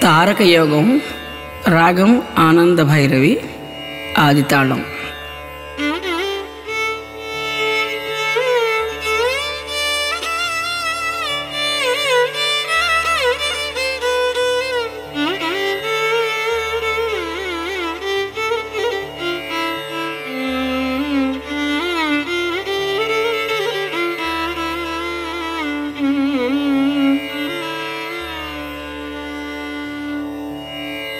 తారక యోగం రాగం ఆనంద భైరవి ఆదితాళం.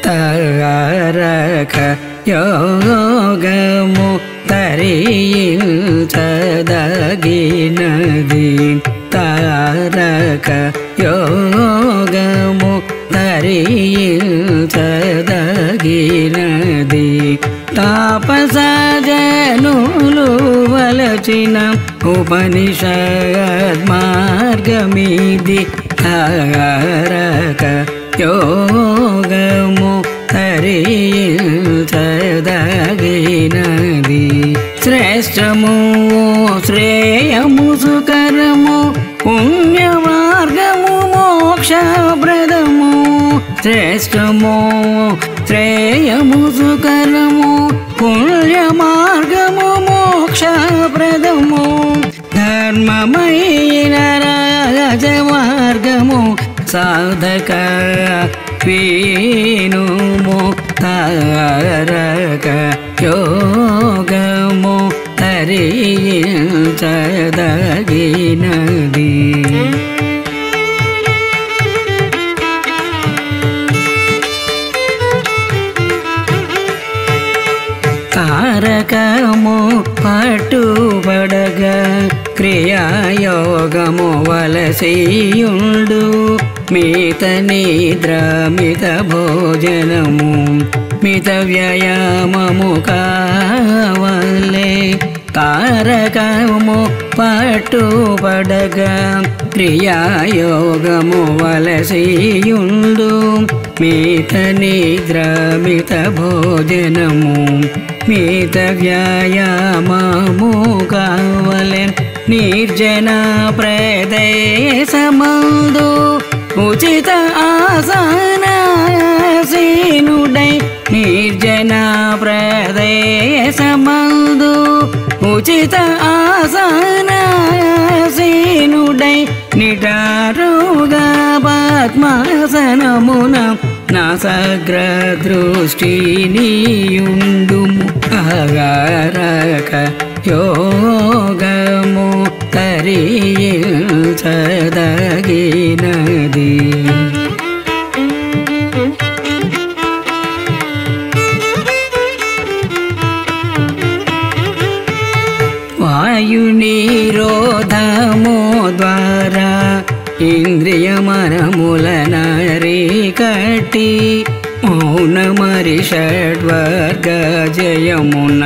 తారక యోగము తరించదగినది, తారక యోగము తరించదగినది. తాపసజనులు వలచిన ఉపనిషద్ మార్గమిది, తారక యోగము తరించదగినది. శ్రేష్టము శ్రేయము సుకరము పుణ్య మార్గము మోక్షప్రదము. శ్రేష్టము శ్రేయము సుకరము పుణ్య మార్గము మోక్షప్రదము. ధర్మమైన రాజ మార్గము సాధక వీనుము, తారక యోగము తరించదగినది. తారకము పట్టుబడగా క్రియాయోగము వలసియుండు, మిత నిద్ర మిత భోజనము మిత వ్యయామము కావలే. తారకము పట్టుబడగా క్రియాయోగము వలసియుండు, మిత నిద్ర మిత భోజనము మిత వ్యాయామము కావలే. నిర్జన ప్రదేశమందు ఉచిత ఆసనాసీనుడై, నిర్జన ప్రదేశమందు ఉచిత ఆసనాసీనుడై, నిటారుగా పద్మాసనమున నాసగ్ర దృష్టి నీయుండుము. తారక యోగము తరించదగినది. వాయు నిరోధము ద్వారా ఇంద్రియ మనములనరికట్టి, మౌనమరి షడ్వర్గ జయమున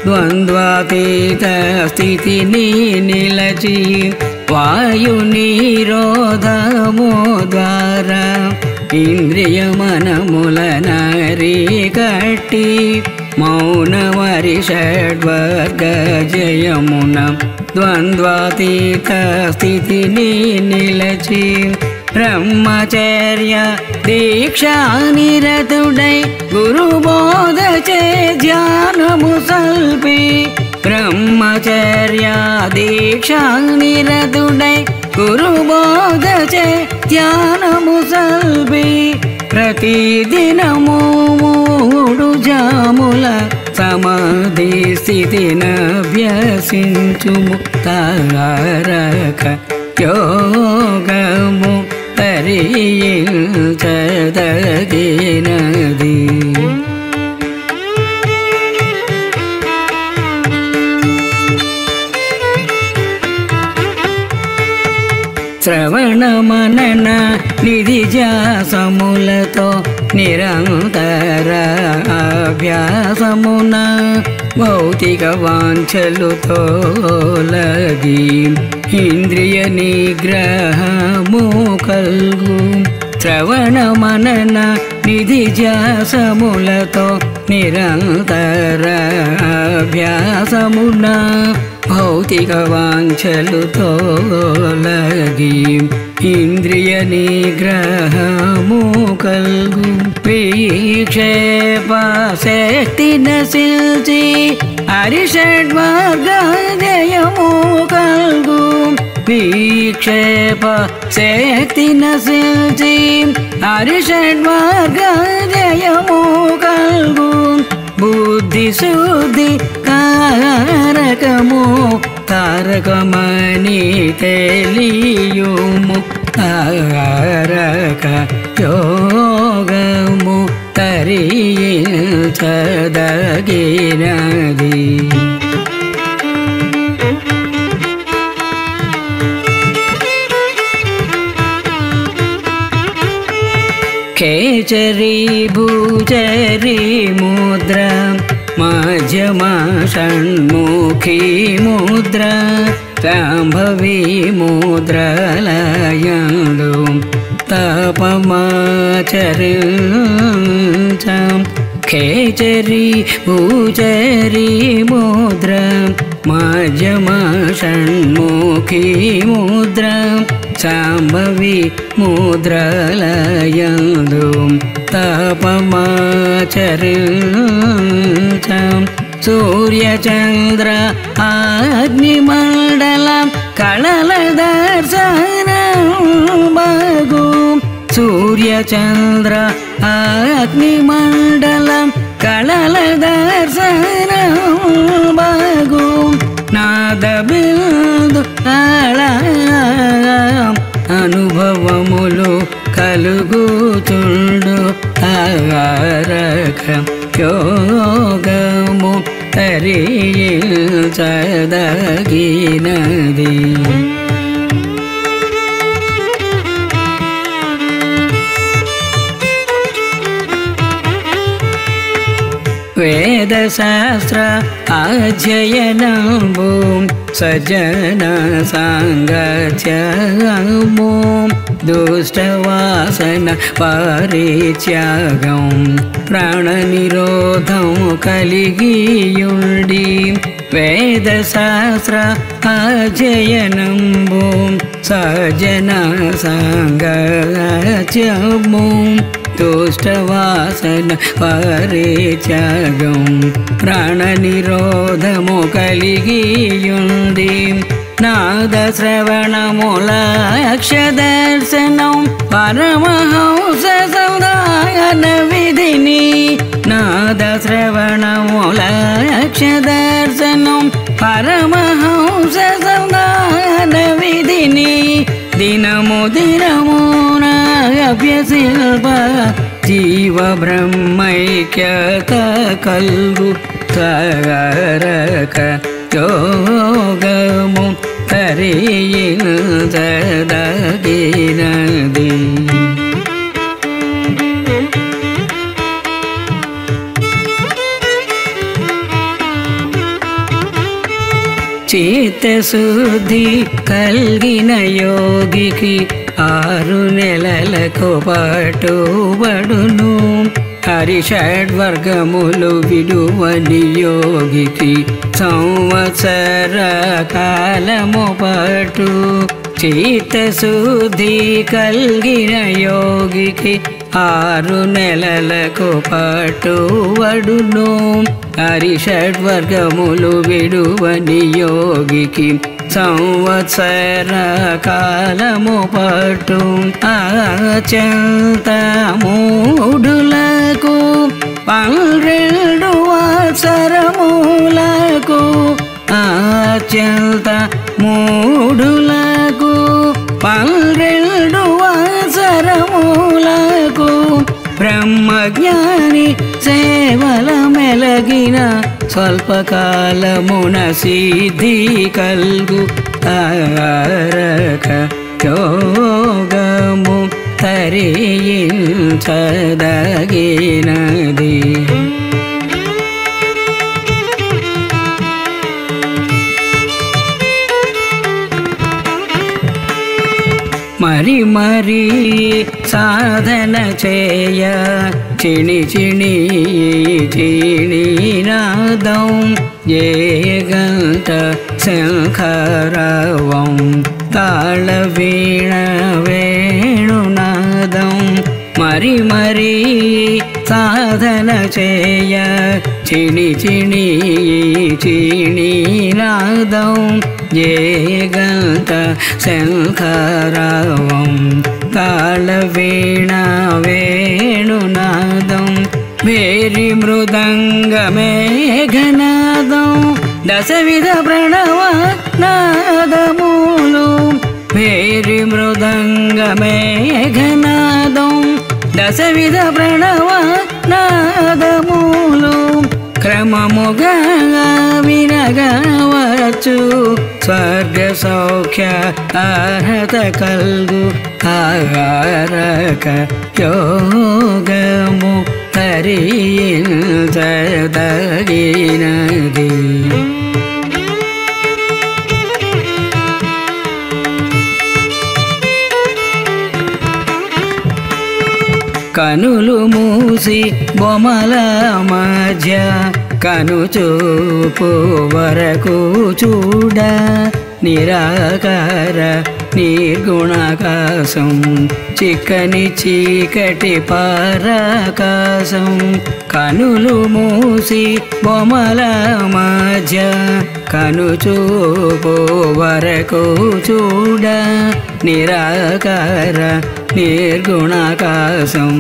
ద్వంద్వాతీత స్థితిని నిలచి. వాయు నిరోధము ద్వారా ఇంద్రియ మనములనరికట్టి, మౌనమరి షడ్వర్గ జయమున ద్వంద్వాతీత స్థితిని నిలచి. బ్రహ్మచర్య దీక్షానిరతుడై గురుబోధ చే ధ్యానము సల్పి, బ్రహ్మచర్య దీక్షానిరతుడై గురుబోధ చే ధ్యానము సల్పి. ప్రతిదినము 3 జాముల సమాధి స్థితినభ్యసించుము. తారక యోగము తరించదగినది. శ్రవణ మనన నిధిధ్యాసములతో నిరంతర అభ్యాసమున భౌతిక వాంఛలు తొలగి ఇంద్రియ నిగ్రహము కల్గు. శ్రవణ మనన నిధిధ్యాసములతో నిరంతర అభ్యాసమున భౌతిక వాంఛలు తొలగి ఇంద్రియ నిగ్రహము కల్గు విక్షేప శక్తి నశిల్చి హరిషడ్వర్గజయము కల్గు విక్షేప శక్తి నశిల్చి హరిషడ్వర్గజయము కల్గు బుద్ధి శుద్ధి కారకము తారకమని తెలియుము తారక యోగము తరించదగినది కేచరీ భూచరీ ముద్ర మధ్యమ షణ్ముఖీ ముద్ర శాంభవి ముద్రలయందు తపమాచరించం కేచరీ భూచరీ ముద్ర మధ్యమ షణ్ముఖీ ముద్ర శాంభవి ముద్రలయందు తపమాచరించం సూర్యచంద్ర అగ్నిమండలం కళల దర్శనం బగు సూర్యచంద్ర అగ్నిమండలం కళల దర్శనం బగు నాద బిందు అనుభవములు కలుగుతుండు తారక యోగము తరించదగినది వేదశాస్త్ర అధ్యయనము సజ్జన సాంగత్యము దుష్టవాసన పరిత్యాగం ప్రాణ నిరోధం కలిగియుండి వేదశాస్త్ర అధ్యయనము సజ్జన సాంగత్యము దుష్టవాసన పరిత్యాగం ప్రాణ నిరోధము కలిగియుండి నాద శ్రవణముల అక్షదర్శనం పరమహంస సౌదాయన విధిని నాద శ్రవణముల అక్షదర్శనం పరమహంస సౌదాయన విధిని దినము దినమున అభ్యసిల్ప జీవ బ్రహ్మైక్యత కల్గు తారక యోగము తరించదగినది చిత్తశుద్ధి కలిగిన యోగికి 6 నెలలకు పట్టుబడును హరిషడ్వర్గములు విడువని యోగికి సంవత్సర కాలము పట్టు చిత్తశుద్ధి కలిగిన యోగికి 6 నెలలకు పట్టుబడును హరిషడ్వర్గములు విడువని యోగికి సంవత్సర కాలము పట్టు అచంత మూఢులకు 12 సంవత్సరములకు అచంత మూఢులకు 12 సంవత్సరములకు బ్రహ్మజ్ఞాని సేవల మెలగిన స్వల్పకాలమున సిద్ధి కల్గు తారక యోగము తరించదగినది మరి మరి సాధన చేయ చిణి చిణి చిణి నాదం ఏ గంట శంఖరవం తాళవీణ వేణునాదం మరి మరి సాధన చేయ చిణి చిణి చిణీనాదం ఏగంత శంఖరవం తాళవీణ వేణునాదం వేరి మృదంగ మేఘనాదం దశవిధ ప్రణవ నాదములు వేరి మృదంగ మేఘనాదం దశవిధ ప్రణవ నాదములు క్రమముగా వినగవచ్చు స్వర్గ సౌఖ్య అర్హత కల్గు ఆరక యోగము తరించదగినది కనులు మూసి బొమల మధ్య కనుచూపు వరకు చూడ నిరాకార నిర్గుణాకాశం చిక్కని చీకటి పరాకాశం కనులు మూసి బొమల మధ్య కనుచూపు వరకు చూడ నిరాకార నిర్గుణాకాశం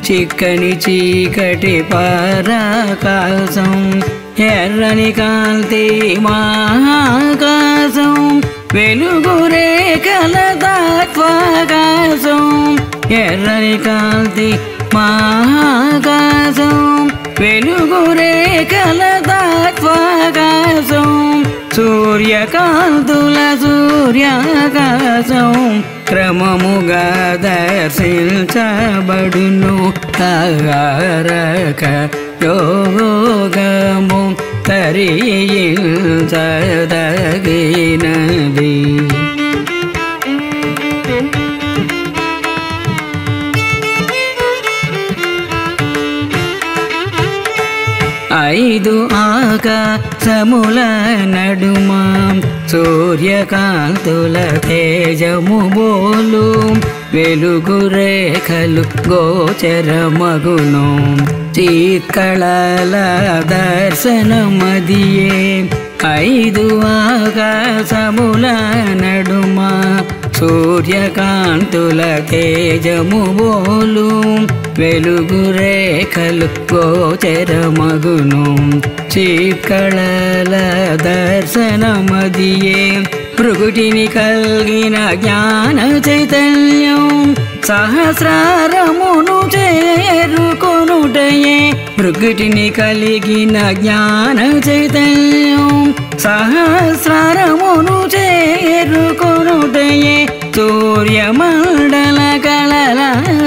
చిక్కని చీకటి పరాకాశం ఎర్రని కాంతి మహాకాశం వెలుగు రేఖల తత్వాకాశం ఎర్రని కాంతి మహాకాశం వెలుగు రేఖల తత్వాకాశం సూర్యకాంతుల సూర్యాకాశం క్రమముగా దర్శించబడును తారక యోగము తరించదగినది ఐదు ఆకాశముల నడుమ సూర్యకాంతుల తేజము బోలు వెలుగు రేఖలు గోచరమగును చీకళల దర్శనమదియే ఐదు ఆకాశముల నడుమ సూర్యకాంతుల తేజము బోలు వెలుగు రేఖలు గోచరమగును చీకళల దర్శనమదియే భృగుటిని కలిగిన జ్ఞాన చైతన్యం సహస్రారమును చేరుకొనుటయే భృగుటిని కలిగిన జ్ఞాన చైతన్యం సహస్రారమును చేరుకొనుటయే సూర్యమండల కళల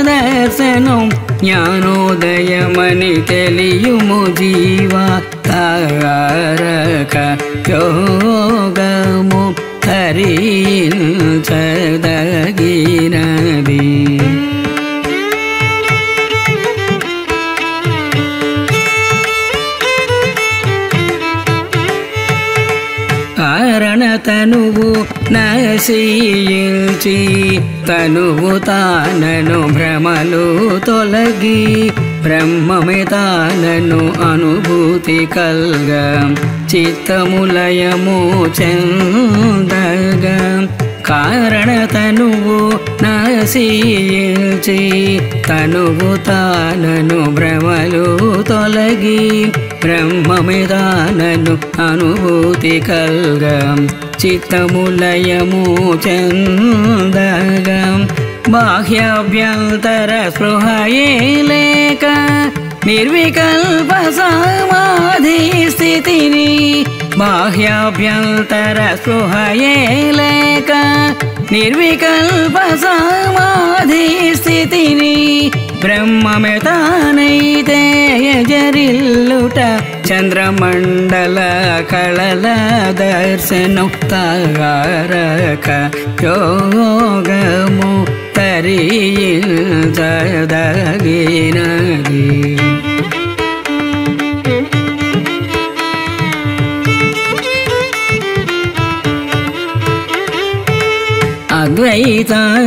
దర్శనం జ్ఞానోదయమని తెలియుము జీవా తారక యోగము తరించదగినది తనువు నశించి తనువు తానను భ్రమలు తొలగి బ్రహ్మమే తానను అనుభూతి కల్గ చిత్తములయము చెందగా కారణ తనువు నశించి తనువు తానను భ్రమలు తొలగి బ్రహ్మమే తానను అనుభూతి కల్గ చిత్తములయము చెందగా బాహ్యాభ్యంతర స్పృహయే లేక నిర్వికల్ప సమాధి స్థితిని బాహ్యాభ్యంతర స్పృహయే లేక నిర్వికల్ప సమాధి స్థితిని బ్రహ్మమే తానైతే యజరిల్లుట చంద్రమండల కళల దర్శనం తారక యోగము తరించదగినది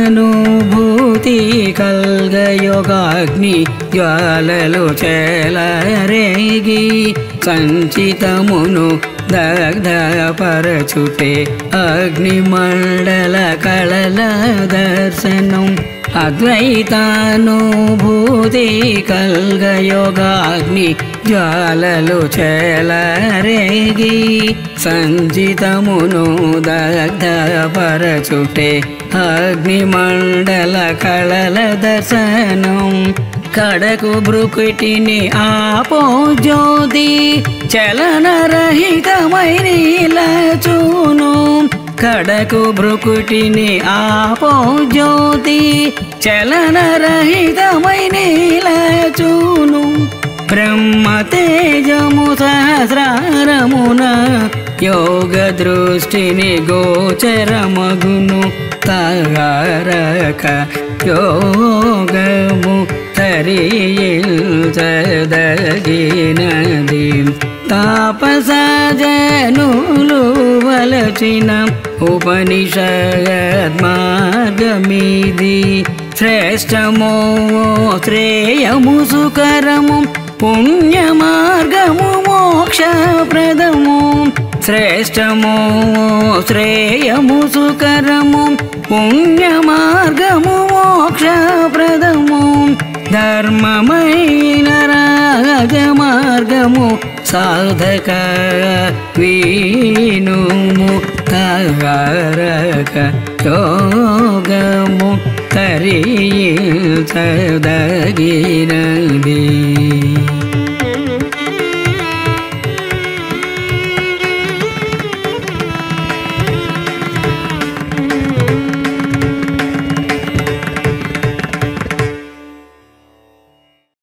అద్వైతానుభూతి కల్గయోగాగ్ని జ్వాలలు చెలరేగి సంచితమును దగ్ధపరచుటే అగ్నిమండల కళల దర్శనం అద్వైతానుభూతి కల్గయోగాగ్ని జ్వాలలు చెలరేగి సంచితమును దగ్ధపరచుటే అగ్నిమండల కళల దర్శనం కడకు బ్రుకుటిని ఆపో జ్యోతి చలనరహితమై నిలచును కడకు బ్రుకుటిని ఆపో జ్యోతి చలనరహితమై నిలచును బ్రహ్మ తేజము సహస్రారమున యోగ దృష్టిని గోచరమగును తారక యోగము తరియిల్చదగినది తాపసజనులు వలచిన ఉపనిషద్మార్గమిది శ్రేష్టమో శ్రేయము సుకరము పుణ్య మార్గము మోక్షప్రదము శ్రేష్టమో శ్రేయము సుకరము పుణ్య మార్గము మోక్షప్రదము ధర్మమైన రాజమార్గము సాధక వీనుము తారక యోగము తరియిల్చదగినది